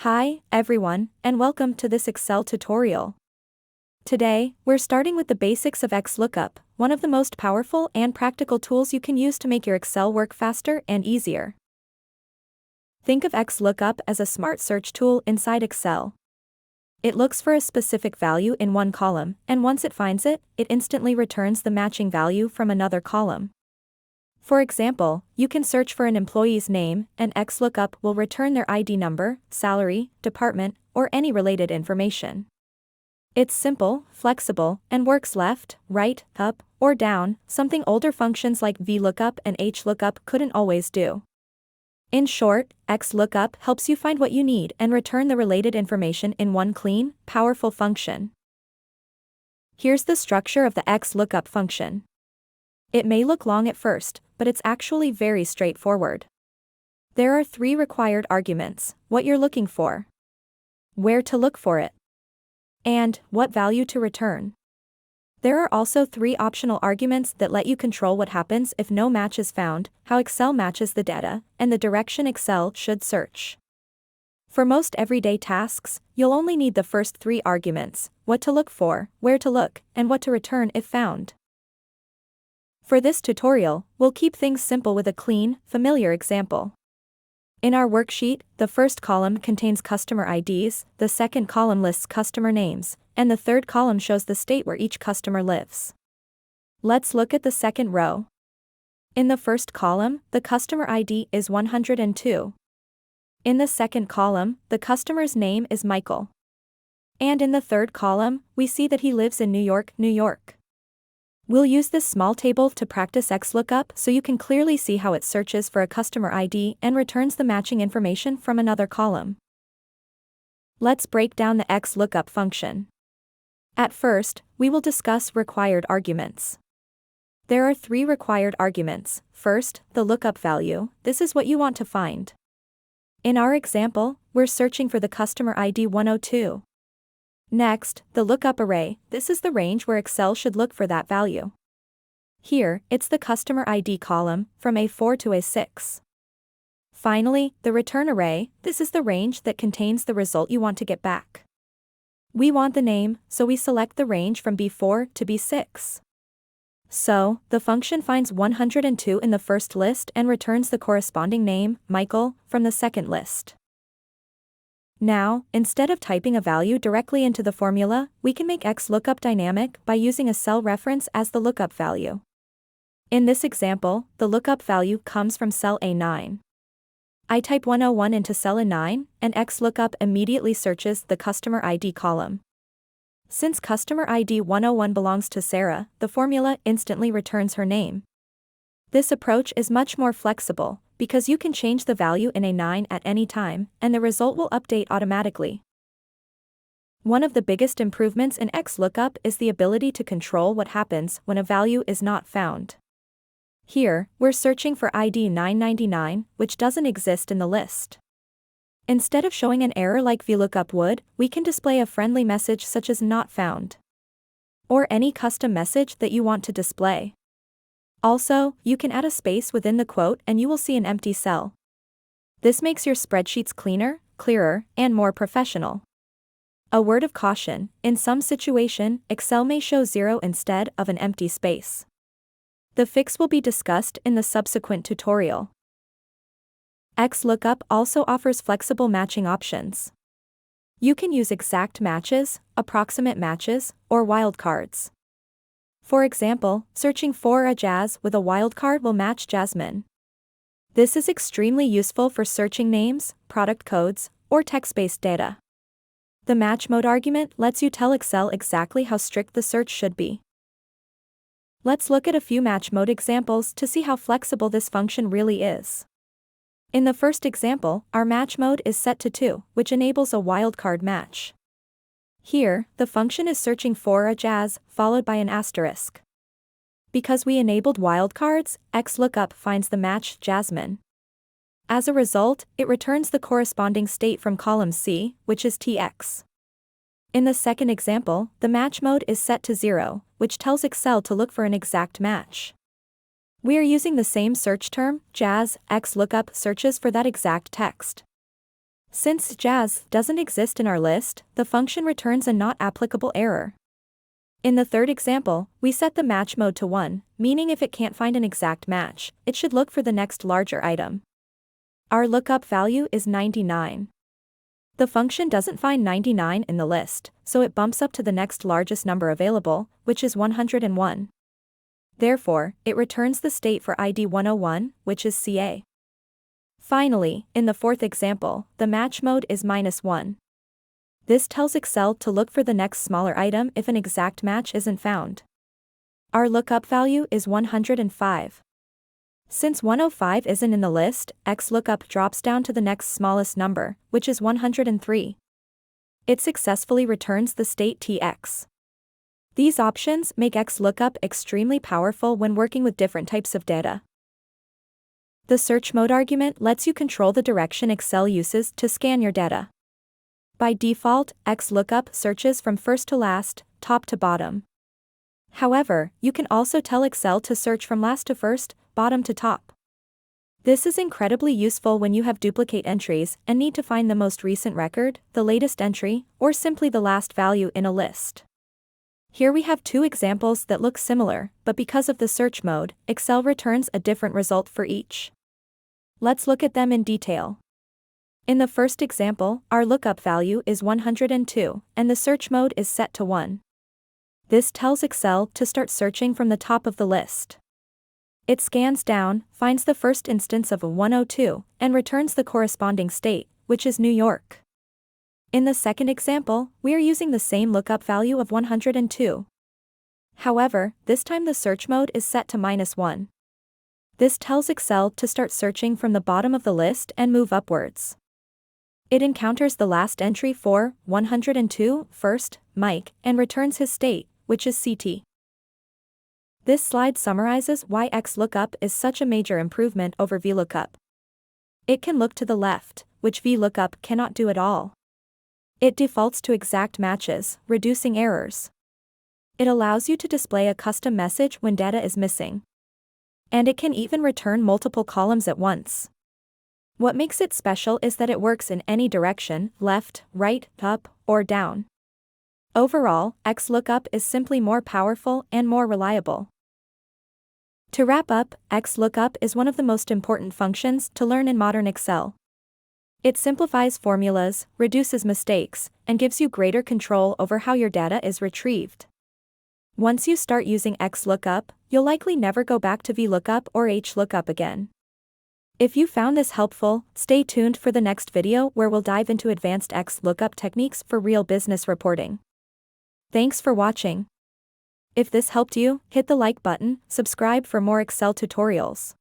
Hi, everyone, and welcome to this Excel tutorial. Today, we're starting with the basics of xLookup, one of the most powerful and practical tools you can use to make your Excel work faster and easier. Think of xLookup as a smart search tool inside Excel. It looks for a specific value in one column, and once it finds it, it instantly returns the matching value from another column. For example, you can search for an employee's name, and xLookup will return their ID number, salary, department, or any related information. It's simple, flexible, and works left, right, up, or down, something older functions like VLOOKUP and xLookup couldn't always do. In short, xLookup helps you find what you need and return the related information in one clean, powerful function. Here's the structure of the xLookup function. It may look long at first, but it's actually very straightforward. There are three required arguments: what you're looking for, where to look for it, and what value to return. There are also three optional arguments that let you control what happens if no match is found, how Excel matches the data, and the direction Excel should search. For most everyday tasks, you'll only need the first three arguments: what to look for, where to look, and what to return if found. For this tutorial, we'll keep things simple with a clean, familiar example. In our worksheet, the first column contains customer IDs, the second column lists customer names, and the third column shows the state where each customer lives. Let's look at the second row. In the first column, the customer ID is 102. In the second column, the customer's name is Michael. And in the third column, we see that he lives in New York, New York. We'll use this small table to practice xLookup so you can clearly see how it searches for a customer ID and returns the matching information from another column. Let's break down the xLookup function. At first, we will discuss required arguments. There are three required arguments. First, the lookup value. This is what you want to find. In our example, we're searching for the customer ID 102. Next, the lookup array. This is the range where Excel should look for that value. Here, it's the customer ID column, from A4 to A6. Finally, the return array. This is the range that contains the result you want to get back. We want the name, so we select the range from B4 to B6. So, the function finds 102 in the first list and returns the corresponding name, Michael, from the second list. Now, instead of typing a value directly into the formula, we can make xLookup dynamic by using a cell reference as the lookup value. In this example, the lookup value comes from cell A9. I type 101 into cell A9, and xLookup immediately searches the customer ID column. Since customer ID 101 belongs to Sarah, the formula instantly returns her name. This approach is much more flexible, because you can change the value in A9 at any time, and the result will update automatically. One of the biggest improvements in xLookup is the ability to control what happens when a value is not found. Here, we're searching for ID 999, which doesn't exist in the list. Instead of showing an error like VLOOKUP would, we can display a friendly message such as not found, or any custom message that you want to display. Also, you can add a space within the quote and you will see an empty cell. This makes your spreadsheets cleaner, clearer, and more professional. A word of caution: in some situation, Excel may show 0 instead of an empty space. The fix will be discussed in the subsequent tutorial. xLookup also offers flexible matching options. You can use exact matches, approximate matches, or wildcards. For example, searching for a Jazz with a wildcard will match Jasmine. This is extremely useful for searching names, product codes, or text-based data. The match mode argument lets you tell Excel exactly how strict the search should be. Let's look at a few match mode examples to see how flexible this function really is. In the first example, our match mode is set to 2, which enables a wildcard match. Here, the function is searching for a Jazz, followed by an asterisk. Because we enabled wildcards, xLookup finds the match Jasmine. As a result, it returns the corresponding state from column C, which is TX. In the second example, the match mode is set to 0, which tells Excel to look for an exact match. We are using the same search term, Jazz, xLookup searches for that exact text. Since Jazz doesn't exist in our list, the function returns a not applicable error. In the third example, we set the match mode to 1, meaning if it can't find an exact match, it should look for the next larger item. Our lookup value is 99. The function doesn't find 99 in the list, so it bumps up to the next largest number available, which is 101. Therefore, it returns the state for ID 101, which is CA. Finally, in the fourth example, the match mode is -1. This tells Excel to look for the next smaller item if an exact match isn't found. Our lookup value is 105. Since 105 isn't in the list, xLookup drops down to the next smallest number, which is 103. It successfully returns the state TX. These options make xLookup extremely powerful when working with different types of data. The search mode argument lets you control the direction Excel uses to scan your data. By default, xLookup searches from first to last, top to bottom. However, you can also tell Excel to search from last to first, bottom to top. This is incredibly useful when you have duplicate entries and need to find the most recent record, the latest entry, or simply the last value in a list. Here we have two examples that look similar, but because of the search mode, Excel returns a different result for each. Let's look at them in detail. In the first example, our lookup value is 102, and the search mode is set to 1. This tells Excel to start searching from the top of the list. It scans down, finds the first instance of a 102, and returns the corresponding state, which is New York. In the second example, we are using the same lookup value of 102. However, this time the search mode is set to -1. This tells Excel to start searching from the bottom of the list and move upwards. It encounters the last entry for 102, first, Mike, and returns his state, which is CT. This slide summarizes why xLookup is such a major improvement over VLOOKUP. It can look to the left, which VLOOKUP cannot do at all. It defaults to exact matches, reducing errors. It allows you to display a custom message when data is missing. And it can even return multiple columns at once. What makes it special is that it works in any direction, left, right, up, or down. Overall, xLookup is simply more powerful and more reliable. To wrap up, xLookup is one of the most important functions to learn in modern Excel. It simplifies formulas, reduces mistakes, and gives you greater control over how your data is retrieved. Once you start using xLookup, you'll likely never go back to VLOOKUP or xLookup again. If you found this helpful, stay tuned for the next video where we'll dive into advanced xLookup techniques for real business reporting. Thanks for watching. If this helped you, hit the like button, subscribe for more Excel tutorials.